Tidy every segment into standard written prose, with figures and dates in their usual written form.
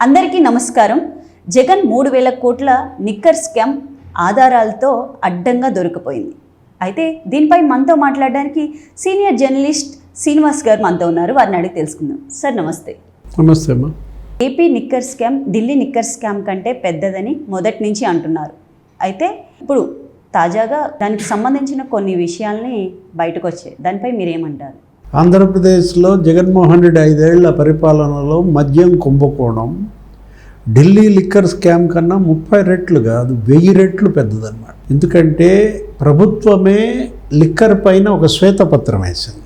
అందరికీ నమస్కారం. జగన్ 3000 కోట్ల నిక్కర్ స్కామ్ ఆధారాలతో అడ్డంగా దొరికిపోయింది. అయితే దీనిపై మనతో మాట్లాడడానికి సీనియర్ జర్నలిస్ట్ శ్రీనివాస్ గారు మనతో ఉన్నారు. వారిని అడిగి తెలుసుకుందాం. సార్ నమస్తే. నమస్తే అమ్మా. ఏపీ నిక్కర్ స్కామ్ ఢిల్లీ నిక్కర్ స్కామ్ కంటే పెద్దదని మొదటి నుంచి అంటున్నారు. అయితే ఇప్పుడు తాజాగా దానికి సంబంధించిన కొన్ని విషయాల్ని బయటకు వచ్చాయి. దానిపై మీరేమంటారు? ఆంధ్రప్రదేశ్లో జగన్మోహన్ రెడ్డి 5 ఏళ్ల పరిపాలనలో మద్యం కుంభకోణం ఢిల్లీ లిక్కర్ స్కామ్ కన్నా 30 రెట్లు కాదు 1000 రెట్లు పెద్దదన్నమాట. ఎందుకంటే ప్రభుత్వమే లిక్కర్ పైన ఒక శ్వేతపత్రం వేసింది.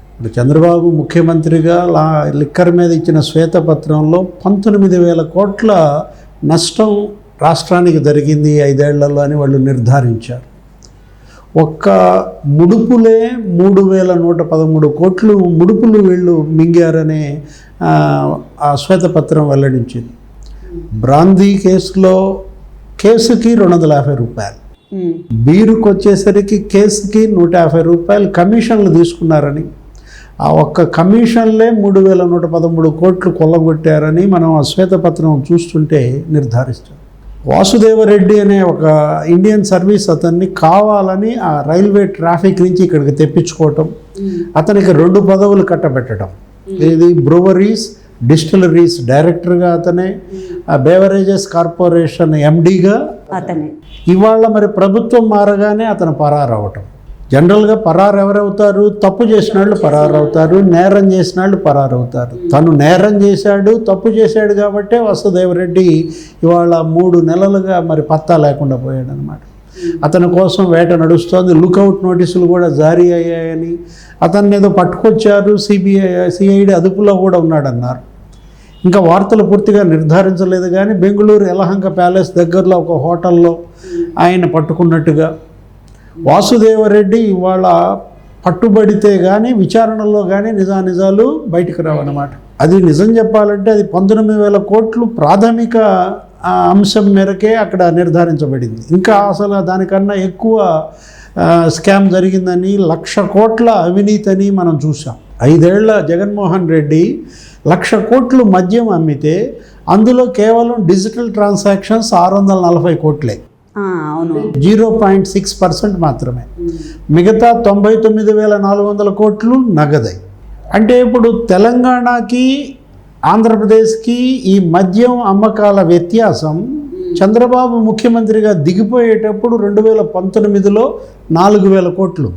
ఇప్పుడు చంద్రబాబు ముఖ్యమంత్రిగా లిక్కర్ మీద ఇచ్చిన శ్వేతపత్రంలో 19,000 కోట్ల నష్టం రాష్ట్రానికి జరిగింది 5 ఏళ్లలో అని వాళ్ళు నిర్ధారించారు. ఒక్క ముడుపులే 3,113 కోట్లు ముడుపులు వీళ్ళు మింగారనే ఆ శ్వేతపత్రం వెల్లడించింది. బ్రాందీ కేసుకి 250 రూపాయలు, బీరుకు వచ్చేసరికి కేసుకి 150 రూపాయలు కమిషన్లు తీసుకున్నారని, ఆ ఒక్క కమిషన్లే 3,113 కోట్లు కొల్లగొట్టారని మనం ఆ శ్వేతపత్రం చూస్తుంటే నిర్ధారిస్తాం. వాసుదేవరెడ్డి అనే ఒక ఇండియన్ సర్వీస్ అతన్ని కావాలని ఆ రైల్వే ట్రాఫిక్ నుంచి ఇక్కడికి తెప్పించుకోవటం, అతనికి 2 పదవులు కట్టబెట్టడం, ఇది బ్రూవరీస్ డిస్టిలరీస్ డైరెక్టర్గా అతనే, ఆ బేవరేజెస్ కార్పొరేషన్ ఎండీగా అతనే. ఇవాళ మరి ప్రభుత్వం మారగానే అతను పరారవటం. జనరల్గా పరారు ఎవరవుతారు? తప్పు చేసిన వాళ్ళు పరారవుతారు, నేరం చేసిన వాళ్ళు పరారవుతారు. తను నేరం చేశాడు, తప్పు చేశాడు కాబట్టే వాసుదేవరెడ్డి ఇవాళ 3 నెలలుగా మరి పత్తా లేకుండా పోయాడు అనమాట. అతని కోసం వేట నడుస్తోంది. లుకౌట్ నోటీసులు కూడా జారీ అయ్యాయని, అతన్ని ఏదో పట్టుకొచ్చారు, సిఐడి అదుపులో కూడా ఉన్నాడన్నారు. ఇంకా వార్తలు పూర్తిగా నిర్ధారించలేదు కానీ బెంగళూరు యలహంక ప్యాలెస్ దగ్గరలో ఒక హోటల్లో ఆయన పట్టుకున్నట్టుగా. వాసుదేవరెడ్డి ఇవాళ పట్టుబడితే కానీ విచారణలో కానీ నిజాలు బయటకు రావన్నమాట. అది నిజం చెప్పాలంటే అది 19,000 కోట్లు ప్రాథమిక అంశం మేరకే అక్కడ నిర్ధారించబడింది. ఇంకా అసలు దానికన్నా ఎక్కువ స్కామ్ జరిగిందని, 1,00,000 కోట్ల అవినీతి అని మనం చూసాం. 5 ఏళ్ల జగన్మోహన్ రెడ్డి 1,00,000 కోట్లు మద్యం అమ్మితే అందులో కేవలం డిజిటల్ ట్రాన్సాక్షన్స్ 640 కోట్లే. అవును, 0.6% మాత్రమే. మిగతా 99,400 కోట్లు నగదై. అంటే ఇప్పుడు తెలంగాణకి ఆంధ్రప్రదేశ్కి ఈ మద్యం అమ్మకాల వ్యత్యాసం చంద్రబాబు ముఖ్యమంత్రిగా దిగిపోయేటప్పుడు 2019లో 4,000 కోట్లు,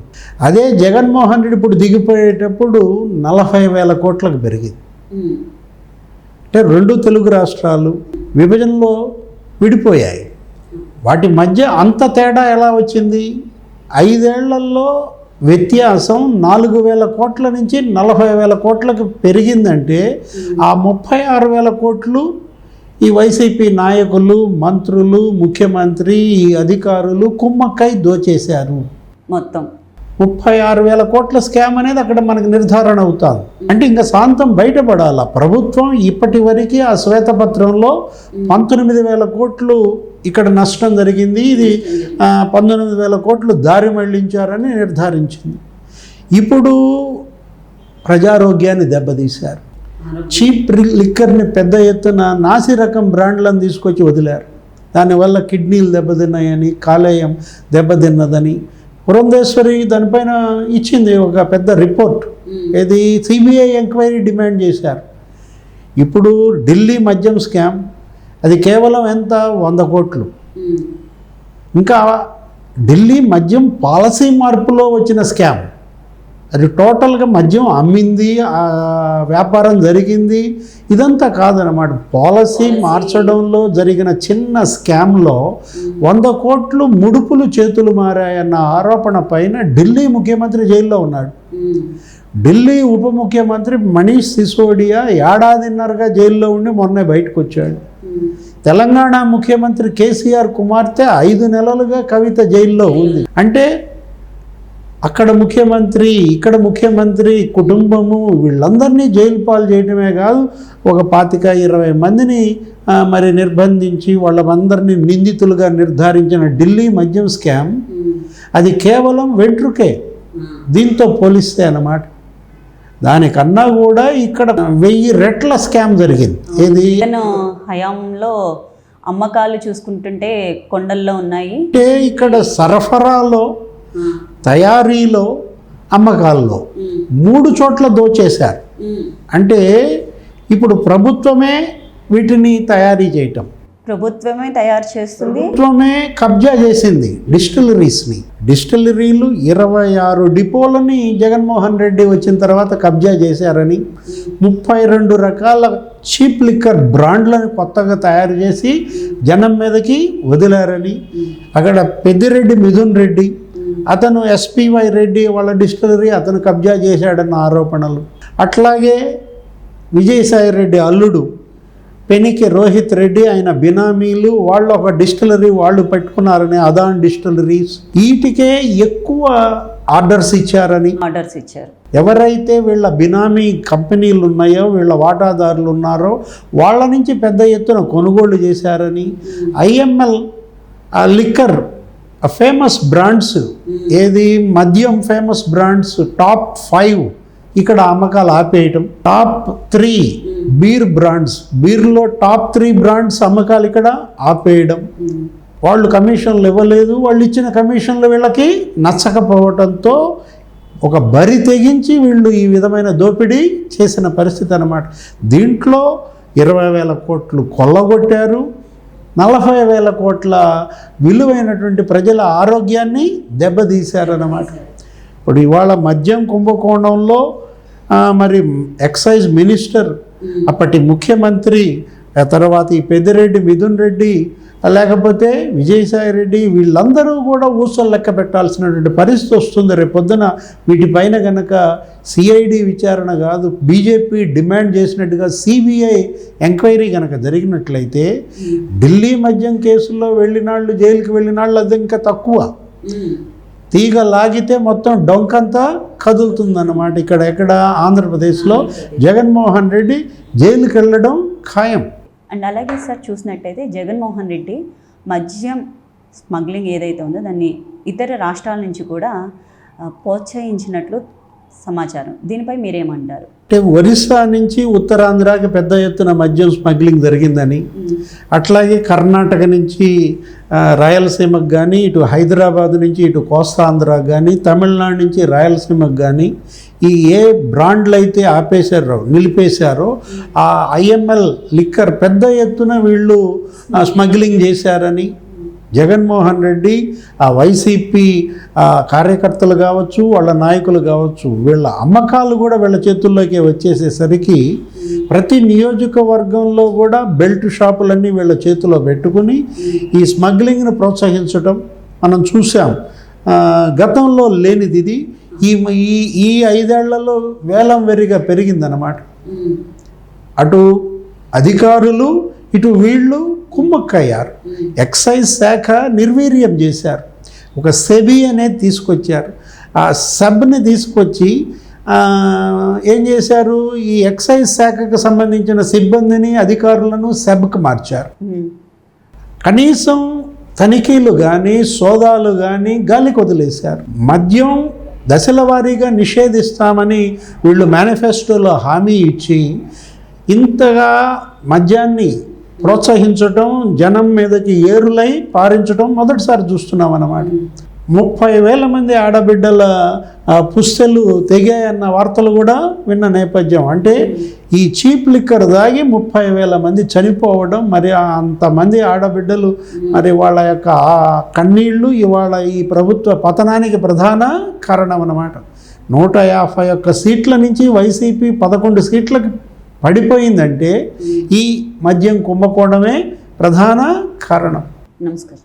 అదే జగన్మోహన్ రెడ్డి ఇప్పుడు దిగిపోయేటప్పుడు 40,000 కోట్లకు పెరిగింది. అంటే 2 తెలుగు రాష్ట్రాలు విభజనలో విడిపోయాయి. వాటి మధ్య అంత తేడా ఎలా వచ్చింది? 5 ఏళ్లలో వ్యత్యాసం 4,000 కోట్ల నుంచి 40,000 కోట్లకు పెరిగిందంటే ఆ 36,000 కోట్లు ఈ వైసీపీ నాయకులు, మంత్రులు, ముఖ్యమంత్రి, ఈ అధికారులు కుమ్మక్కై దోచేశారు. మొత్తం 36,000 కోట్ల స్కామ్ అనేది అక్కడ మనకు నిర్ధారణ అవుతుంది. అంటే ఇంకా శాంతం బయటపడాల. ప్రభుత్వం ఇప్పటి వరకు ఆ శ్వేతపత్రంలో 19,000 కోట్లు ఇక్కడ నష్టం జరిగింది, ఇది 19,000 కోట్లు దారి మళ్లించారని నిర్ధారించింది. ఇప్పుడు ప్రజారోగ్యాన్ని దెబ్బతీశారు. చీప్ లిక్కర్ని పెద్ద ఎత్తున నాసి రకం బ్రాండ్లను తీసుకొచ్చి వదిలారు. దానివల్ల కిడ్నీలు దెబ్బతిన్నాయని, కాలేయం దెబ్బతిన్నదని పురంధేశ్వరి దానిపైన ఇచ్చింది ఒక పెద్ద రిపోర్ట్. ఇది సిబిఐ ఎంక్వైరీ డిమాండ్ చేశారు. ఇప్పుడు ఢిల్లీ మద్యం స్కామ్ అది కేవలం ఎంత? 100 కోట్లు. ఇంకా ఢిల్లీ మద్యం పాలసీ మార్పులో వచ్చిన స్కామ్, అది టోటల్గా మద్యం అమ్మింది, వ్యాపారం జరిగింది, ఇదంతా కాదనమాట. పాలసీ మార్చడంలో జరిగిన చిన్న స్కామ్లో 100 కోట్లు ముడుపులు చేతులు మారాయన్న ఆరోపణ పైన ఢిల్లీ ముఖ్యమంత్రి జైల్లో ఉన్నాడు. ఢిల్లీ ఉప ముఖ్యమంత్రి మనీష్ సిసోడియా 1.5 జైల్లో ఉండి మొన్నే బయటకు వచ్చాడు. తెలంగాణ ముఖ్యమంత్రి కేసీఆర్ కుమార్తె 5 నెలలుగా కవిత జైల్లో ఉంది. అంటే అక్కడ ముఖ్యమంత్రి, ఇక్కడ ముఖ్యమంత్రి కుటుంబము వీళ్ళందరినీ జైలు పాలు చేయడమే కాదు, ఒక 25-20 మందిని మరి నిర్బంధించి వాళ్ళందరినీ నిందితులుగా నిర్ధారించిన ఢిల్లీ మద్యం స్కామ్ అది కేవలం వెంట్రుకే దీంతో పోలిస్తే అన్నమాట. దానికన్నా కూడా ఇక్కడ 1000 రెట్ల స్కామ్ జరిగింది. ఏది జగన్ హయాంలో అమ్మకాలు చూసుకుంటుంటే కొండల్లో ఉన్నాయి. అంటే ఇక్కడ సరఫరాలో, తయారీలో, అమ్మకాల్లో 3 చోట్ల దోచేశారు. అంటే ఇప్పుడు ప్రభుత్వమే వీటిని తయారీ చేయటం, ప్రభుత్వమే తయారు చేస్తుంది, ప్రభుత్వమే కబ్జా చేసింది డిస్టిలరీస్ని. డిస్టిలరీలు 26 డిపోలని జగన్మోహన్ రెడ్డి వచ్చిన తర్వాత కబ్జా చేశారని, 32 రకాల చీప్ లిక్కర్ బ్రాండ్లను కొత్తగా తయారు చేసి జనం మీదకి వదిలారని, అక్కడ పెద్దిరెడ్డి మిథున్ రెడ్డి, అతను ఎస్పీవై రెడ్డి వాళ్ళ డిస్టిలరీ అతను కబ్జా చేశాడన్న ఆరోపణలు. అట్లాగే విజయసాయి రెడ్డి అల్లుడు పెనికి రోహిత్ రెడ్డి, ఆయన బినామీలు, వాళ్ళు ఒక డిస్టిలరీ వాళ్ళు పెట్టుకున్నారని అదాన్ డిస్టిలరీస్, వీటికే ఎక్కువ ఆర్డర్స్ ఇచ్చారు. ఎవరైతే వీళ్ళ బినామీ కంపెనీలు ఉన్నాయో, వీళ్ళ వాటాదారులు ఉన్నారో వాళ్ళ నుంచి పెద్ద ఎత్తున కొనుగోళ్లు చేశారని, ఐఎంఎల్ లిక్కర్ ఫేమస్ బ్రాండ్స్, ఏది మద్యం ఫేమస్ బ్రాండ్స్ టాప్ 5 ఇక్కడ అమ్మకాలు ఆపేయటం, టాప్ 3 బీర్ బ్రాండ్స్, బీర్లో టాప్ 3 బ్రాండ్స్ అమ్మకాలు ఇక్కడ ఆపేయడం. వాళ్ళు కమిషన్లు ఇవ్వలేదు, వాళ్ళు ఇచ్చిన కమిషన్లు వీళ్ళకి నచ్చకపోవడంతో ఒక బరి తెగించి వీళ్ళు ఈ విధమైన దోపిడీ చేసిన పరిస్థితి అన్నమాట. దీంట్లో 20,000 కోట్లు కొల్లగొట్టారు, 40,000 కోట్ల విలువైనటువంటి ప్రజల ఆరోగ్యాన్ని దెబ్బతీశారన్నమాట. ఇప్పుడు ఇవాళ మద్యం కుంభకోణంలో మరి ఎక్సైజ్ మినిస్టర్, అప్పటి ముఖ్యమంత్రి, తర్వాత ఈ పెద్దిరెడ్డి మిథున్ రెడ్డి, లేకపోతే విజయసాయి రెడ్డి, వీళ్ళందరూ కూడా ఊసలు లెక్క పెట్టాల్సినటువంటి పరిస్థితి వస్తుంది రేపొద్దున. వీటిపైన కనుక సిఐడి విచారణ కాదు, బీజేపీ డిమాండ్ చేసినట్టుగా సిబిఐ ఎంక్వైరీ కనుక జరిగినట్లయితే ఢిల్లీ మద్యం కేసుల్లో వెళ్ళినాళ్ళు, జైలుకి వెళ్ళినాళ్ళు అది ఇంకా తక్కువ. తీగ లాగితే మొత్తం డొంకంతా కదులుతుందన్నమాట. ఎక్కడ ఆంధ్రప్రదేశ్లో జగన్మోహన్ రెడ్డి జైలుకి వెళ్ళడం ఖాయం. అండ్ అలాగే సార్ చూసినట్టయితే జగన్మోహన్ రెడ్డి మద్యం స్మగ్లింగ్ ఏదైతే ఉందో దాన్ని ఇతర రాష్ట్రాల నుంచి కూడా ప్రోత్సహించినట్లు సమాచారం. దీనిపై మీరేమంటారు? అంటే ఒరిస్సా నుంచి ఉత్తరాంధ్రాకి పెద్ద ఎత్తున మద్యం స్మగ్లింగ్ జరిగిందని, అట్లాగే కర్ణాటక నుంచి రాయలసీమకు కానీ, ఇటు హైదరాబాద్ నుంచి ఇటు కోస్తాంధ్రాకు కానీ, తమిళనాడు నుంచి రాయలసీమకు కానీ ఈ ఏ బ్రాండ్లు అయితే నిలిపేశారో ఆ ఐఎంఎల్ లిక్కర్ పెద్ద ఎత్తున వీళ్ళు స్మగ్లింగ్ చేశారని జగన్మోహన్ రెడ్డి, ఆ వైసీపీ కార్యకర్తలు కావచ్చు, వాళ్ళ నాయకులు కావచ్చు, వీళ్ళ అమ్మకాలు కూడా వీళ్ళ చేతుల్లోకి వచ్చేసేసరికి ప్రతి నియోజకవర్గంలో కూడా బెల్ట్ షాపులన్నీ వీళ్ళ చేతిలో పెట్టుకుని ఈ స్మగ్లింగ్ను ప్రోత్సహించడం మనం చూసాం. గతంలో లేనిది ఇది ఈ 5 ఏళ్లలో వేలం వెరిగా పెరిగిందన్నమాట. అటు అధికారులు, ఇటు వీళ్ళు కుమ్మక్కయ్యారు. ఎక్సైజ్ శాఖ నిర్వీర్యం చేశారు. ఒక సెబీ అనేది తీసుకొచ్చారు. ఆ సబ్ని తీసుకొచ్చి ఏం చేశారు, ఈ ఎక్సైజ్ శాఖకు సంబంధించిన సిబ్బందిని, అధికారులను సెబ్కి మార్చారు. కనీసం తనిఖీలు కానీ, సోదాలు కానీ గాలికి వదిలేశారు. మద్యం దశల వారీగా నిషేధిస్తామని వీళ్ళు మేనిఫెస్టోలో హామీ ఇచ్చి ఇంతగా మద్యాన్ని ప్రోత్సహించడం, జనం మీదకి ఏరులై పారించడం మొదటిసారి చూస్తున్నాం అన్నమాట. 30,000 మంది ఆడబిడ్డల పుస్తెలు తెగాయన్న వార్తలు కూడా విన్న నేపథ్యం. అంటే ఈ చీప్ లిక్కర్ దాగి 30,000 మంది చనిపోవడం, మరి అంతమంది ఆడబిడ్డలు, మరి వాళ్ళ యొక్క కన్నీళ్లు ఇవాళ ఈ ప్రభుత్వ పతనానికి ప్రధాన కారణం అన్నమాట. 151 సీట్ల నుంచి వైసీపీ 11 సీట్లకు పడిపోయిందంటే ఈ మద్యం కుంభకోణమే ప్రధాన కారణం. నమస్కారం.